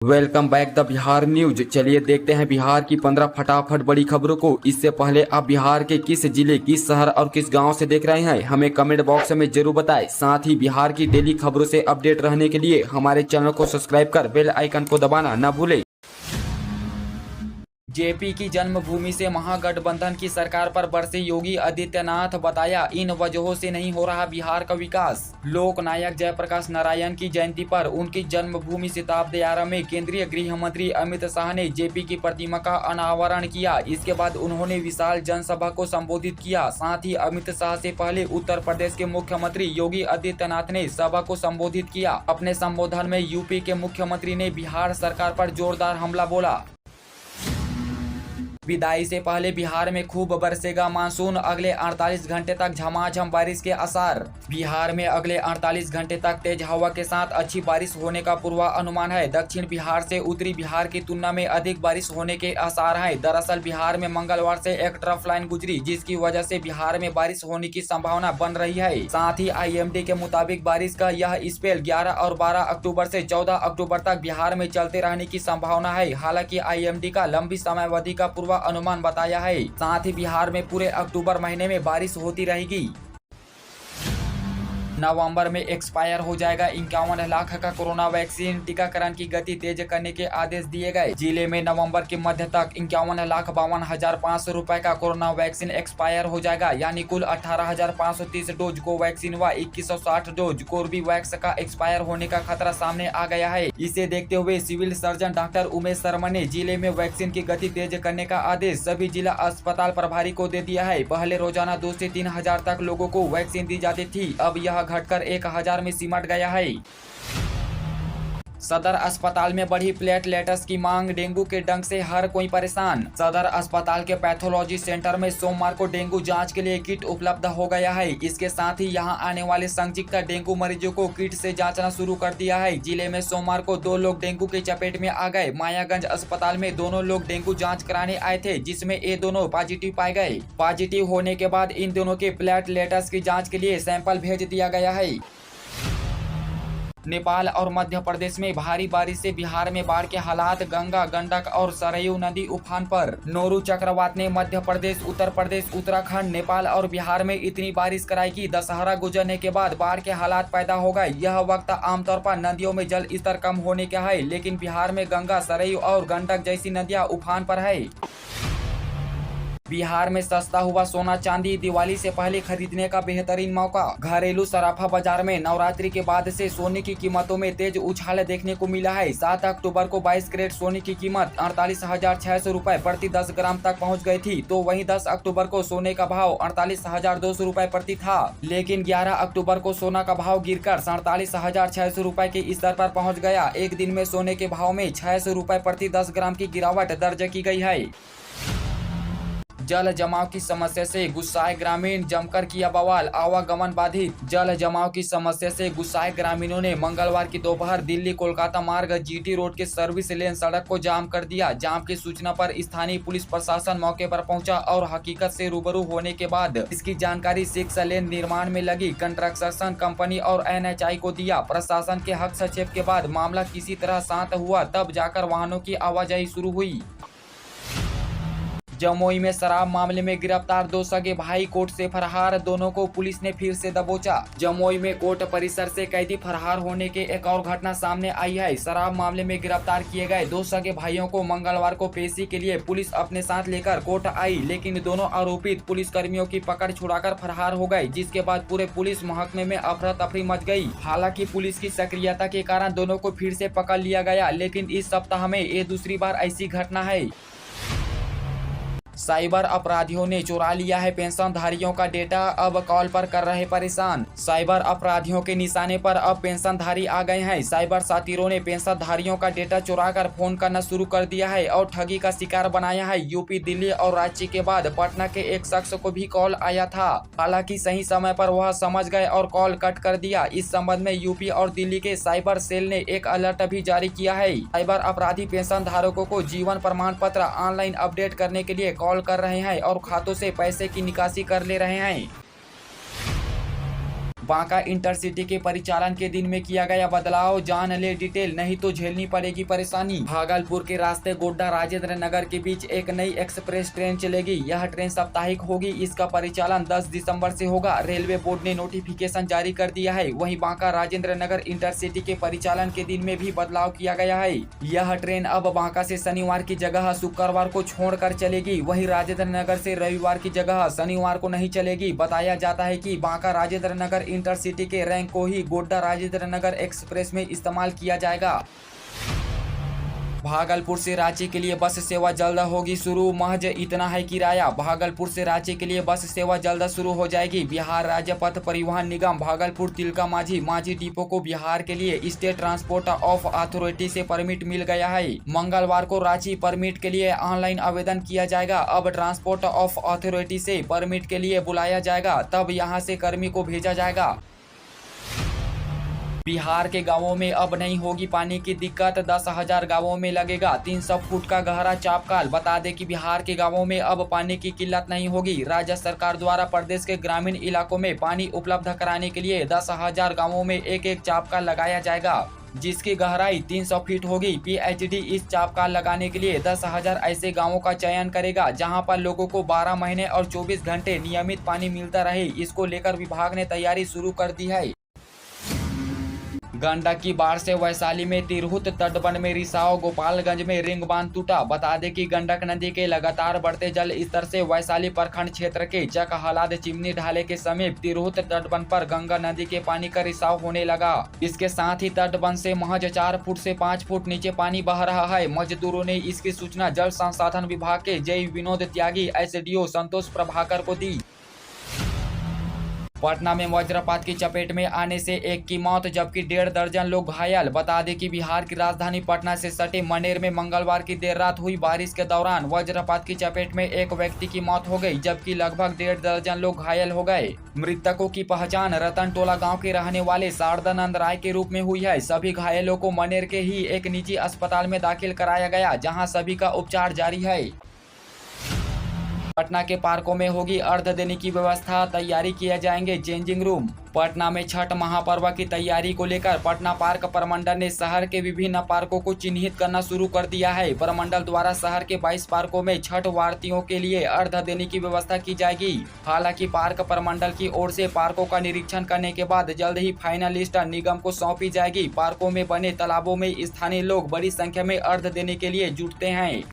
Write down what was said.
Welcome back the Bihar news. चलिए देखते हैं बिहार की 15 फटाफट बड़ी खबरों को। इससे पहले आप बिहार के किस जिले, किस शहर और किस गांव से देख रहे हैं हमें कमेंट बॉक्स में जरूर बताएं। साथ ही बिहार की डेली खबरों से अपडेट रहने के लिए हमारे चैनल को सब्सक्राइब कर बेल आइकन को दबाना न भूलें। जेपी की जन्मभूमि से महागठबंधन की सरकार पर बरसे योगी आदित्यनाथ, बताया इन वजहों से नहीं हो रहा बिहार का विकास। लोक नायक जयप्रकाश नारायण की जयंती पर उनकी जन्मभूमि सिताबदियारा में केंद्रीय गृह मंत्री अमित शाह ने जेपी की प्रतिमा का अनावरण किया। इसके बाद उन्होंने विशाल जनसभा को संबोधित किया। साथ ही अमित शाह से पहले उत्तर प्रदेश के मुख्यमंत्री योगी आदित्यनाथ ने सभा को संबोधित किया। अपने संबोधन में यूपी के मुख्यमंत्री ने बिहार सरकार पर जोरदार हमला बोला। विदाई से पहले बिहार में खूब बरसेगा मानसून, अगले 48 घंटे तक झमाझम बारिश के आसार। बिहार में अगले 48 घंटे तक तेज हवा के साथ अच्छी बारिश होने का पूर्वानुमान है। दक्षिण बिहार से उत्तरी बिहार की तुलना में अधिक बारिश होने के आसार हैं। दरअसल बिहार में मंगलवार से एक ट्रफ लाइन गुजरी, जिसकी वजह से बिहार में बारिश होने की संभावना बन रही है। साथ ही IMD के मुताबिक बारिश का यह स्पेल 11 और 12 अक्टूबर से 14 अक्टूबर तक बिहार में चलते रहने की संभावना है। हालांकि IMD का लंबी समयावधि का अनुमान बताया है। साथ ही बिहार में पूरे अक्टूबर महीने में बारिश होती रहेगी। नवंबर में एक्सपायर हो जाएगा 51 लाख का कोरोना वैक्सीन। टीकाकरण की गति तेज करने के आदेश दिए गए। जिले में नवंबर के मध्य तक 51,52,500 रुपए का कोरोना वैक्सीन एक्सपायर हो जाएगा, यानी कुल 18,530 डोज कोवैक्सीन व 2160 डोज कोर्बीवैक्स का एक्सपायर होने का खतरा सामने आ गया है। इसे देखते हुए civil surgeon doctor Umesh Sharma ने जिले में वैक्सीन की गति तेज करने का आदेश सभी जिला अस्पताल प्रभारी को दे दिया है। पहले रोजाना 2 से 3 हजार तक लोगों को वैक्सीन दी जाती थी, अब यह घटकर 1000 में सिमट गया है। सदर अस्पताल में बढ़ी प्लेटलेट्स की मांग, डेंगू के डंक से हर कोई परेशान। सदर अस्पताल के पैथोलॉजी सेंटर में सोमवार को डेंगू जांच के लिए किट उपलब्ध हो गया है। इसके साथ ही यहां आने वाले संदिग्ध डेंगू मरीजों को किट से जांचना शुरू कर दिया है। जिले में सोमवार को 2 लोग डेंगू की चपेट में आ गए। मायागंज अस्पताल में दोनों लोग डेंगू जाँच कराने आए थे, जिसमें ये दोनों पॉजिटिव पाए गए। पॉजिटिव होने के बाद इन दोनों के प्लेटलेट्स की जाँच के लिए सैंपल भेज दिया गया है। नेपाल और मध्य प्रदेश में भारी बारिश से बिहार में बाढ़ के हालात, गंगा, गंडक और सरयू नदी उफान पर। नोरू चक्रवात ने मध्य प्रदेश, उत्तर प्रदेश, उत्तराखंड, नेपाल और बिहार में इतनी बारिश कराई कि दशहरा गुजरने के बाद बाढ़ के हालात पैदा हो गए। यह वक्त आमतौर पर नदियों में जल स्तर कम होने का है, लेकिन बिहार में गंगा, सरयू और गंडक जैसी नदियां उफान पर है। बिहार में सस्ता हुआ सोना चांदी, दिवाली से पहले खरीदने का बेहतरीन मौका। घरेलू सराफा बाजार में नवरात्रि के बाद से सोने की कीमतों में तेज उछाल देखने को मिला है। 7 अक्टूबर को 22 कैरेट सोने की कीमत 48,600 रुपए प्रति 10 ग्राम तक पहुंच गई थी, तो वहीं 10 अक्टूबर को सोने का भाव 48,200 रुपए प्रति था। लेकिन 11 अक्टूबर को सोना का भाव गिरकर 47,600 रुपए के स्तर पर पहुँच गया। एक दिन में सोने के भाव में 600 रुपए प्रति 10 ग्राम की गिरावट दर्ज की गई है। जल जमाव की समस्या से गुस्साए ग्रामीण, जमकर किया बवाल, आवागमन बाधित। जल जमाव की समस्या से गुस्साए ग्रामीणों ने मंगलवार की दोपहर दिल्ली कोलकाता मार्ग GT रोड के सर्विस लेन सड़क को जाम कर दिया। जाम की सूचना पर स्थानीय पुलिस प्रशासन मौके पर पहुंचा और हकीकत से रूबरू होने के बाद इसकी जानकारी 6 लेन निर्माण में लगी कंस्ट्रक्शन कंपनी और NHI को दिया। प्रशासन के हस्तक्षेप के बाद मामला किसी तरह शांत हुआ, तब जाकर वाहनों की आवाजाही शुरू हुई। जमुई में शराब मामले में गिरफ्तार 2 सगे भाई कोर्ट से फरार, दोनों को पुलिस ने फिर से दबोचा। जमुई में कोर्ट परिसर से कैदी फरार होने के एक और घटना सामने आई है। शराब मामले में गिरफ्तार किए गए 2 सगे भाइयों को मंगलवार को पेशी के लिए पुलिस अपने साथ लेकर कोर्ट आई, लेकिन दोनों आरोपित पुलिस कर्मियों की पकड़ छुड़ाकर फरार हो गए, जिसके बाद पूरे पुलिस महकमे में अफरा तफरी मच गई। हालांकि पुलिस की सक्रियता के कारण दोनों को फिर से पकड़ लिया गया, लेकिन इस सप्ताह में ये दूसरी बार ऐसी घटना है। साइबर अपराधियों ने चुरा लिया है पेंशनधारियों का डेटा, अब कॉल पर कर रहे परेशान। साइबर अपराधियों के निशाने पर अब पेंशनधारी आ गए हैं। साइबर साथीरों ने पेंशनधारियों का डेटा चुराकर फोन करना शुरू कर दिया है और ठगी का शिकार बनाया है। यूपी, दिल्ली और रांची के बाद पटना के एक शख्स को भी कॉल आया था। हालांकि सही समय पर वह समझ गए और कॉल कट कर दिया। इस संबंध में यूपी और दिल्ली के साइबर सेल ने एक अलर्ट भी जारी किया है। साइबर अपराधी पेंशन धारकों को जीवन प्रमाण पत्र ऑनलाइन अपडेट करने के लिए कॉल कर रहे हैं और खातों से पैसे की निकासी कर ले रहे हैं। बांका इंटरसिटी के परिचालन के दिन में किया गया बदलाव, जान ले डिटेल, नहीं तो झेलनी पड़ेगी परेशानी। भागलपुर के रास्ते गोड्डा राजेंद्र नगर के बीच एक नई एक्सप्रेस ट्रेन चलेगी। यह ट्रेन साप्ताहिक होगी। इसका परिचालन 10 दिसंबर से होगा। रेलवे बोर्ड ने नोटिफिकेशन जारी कर दिया है। वहीं बांका राजेंद्र नगर इंटरसिटी के परिचालन के दिन में भी बदलाव किया गया है। यह ट्रेन अब बांका से शनिवार की जगह शुक्रवार को छोड़कर चलेगी। वहीं राजेंद्र नगर से रविवार की जगह शनिवार को नहीं चलेगी। बताया जाता है कि बांका राजेंद्र नगर इंटरसिटी के रैंक को ही गोड्डा राजेंद्र नगर एक्सप्रेस में इस्तेमाल किया जाएगा। भागलपुर से रांची के लिए बस सेवा जल्द होगी शुरू, महज इतना है किराया। भागलपुर से रांची के लिए बस सेवा जल्द शुरू हो जाएगी। बिहार राज्य पथ परिवहन निगम भागलपुर तिलका माझी डिपो को बिहार के लिए स्टेट ट्रांसपोर्ट ऑफ अथॉरिटी से परमिट मिल गया है। मंगलवार को रांची परमिट के लिए ऑनलाइन आवेदन किया जाएगा। अब ट्रांसपोर्ट ऑफ अथॉरिटी से परमिट के लिए बुलाया जाएगा, तब यहाँ से कर्मी को भेजा जाएगा। बिहार के गांवों में अब नहीं होगी पानी की दिक्कत। 10,000 गांवों में लगेगा 300 फुट का गहरा चापकाल। बता दें कि बिहार के गांवों में अब पानी की किल्लत नहीं होगी। राज्य सरकार द्वारा प्रदेश के ग्रामीण इलाकों में पानी उपलब्ध कराने के लिए 10,000 गांवों में एक चापकाल लगाया जाएगा, जिसकी गहराई 300 फीट होगी। PHD इस चापकाल लगाने के लिए 10,000 ऐसे गांवों का चयन करेगा जहां पर लोगों को 12 महीने और 24 घंटे नियमित पानी मिलता रहे। इसको लेकर विभाग ने तैयारी शुरू कर दी है। गंडक की बाढ़ से वैशाली में तिरहुत तटबंध में रिसाव, गोपालगंज में रिंग बांध टूटा। बता दें कि गंडक नदी के लगातार बढ़ते जल स्तर से वैशाली प्रखंड क्षेत्र के चकहलाद चिमनी ढाले के समीप तिरहुत तटबंध पर गंगा नदी के पानी का रिसाव होने लगा। इसके साथ ही तटबंध से महज 4 फुट से 5 फुट नीचे पानी बह रहा है। मजदूरों ने इसकी सूचना जल संसाधन विभाग के जय विनोद त्यागी SDO संतोष प्रभाकर को दी। पटना में वज्रपात की चपेट में आने से एक की मौत जबकि 1.5 दर्जन लोग घायल। बता दें कि बिहार की राजधानी पटना से सटे मनेर में मंगलवार की देर रात हुई बारिश के दौरान वज्रपात की चपेट में एक व्यक्ति की मौत हो गई, जबकि लगभग 1.5 दर्जन लोग घायल हो गए। मृतकों की पहचान रतन टोला गाँव के रहने वाले शारदानंद राय के रूप में हुई है। सभी घायलों को मनेर के ही एक निजी अस्पताल में दाखिल कराया गया, जहाँ सभी का उपचार जारी है। पटना के पार्कों में होगी अर्ध देने की व्यवस्था, तैयारी किए जाएंगे चेंजिंग रूम। पटना में छठ महापर्व की तैयारी को लेकर पटना पार्क प्रमंडल ने शहर के विभिन्न पार्कों को चिन्हित करना शुरू कर दिया है। प्रमंडल द्वारा शहर के 22 पार्कों में छठ वार्तियों के लिए अर्ध देने की व्यवस्था की जाएगी। हालांकि पार्क प्रमंडल की ओर से पार्कों का निरीक्षण करने के बाद जल्द ही फाइनल लिस्ट निगम को सौंपी जाएगी। पार्कों में बने तालाबों में स्थानीय लोग बड़ी संख्या में अर्ध देने के लिए जुटते हैं।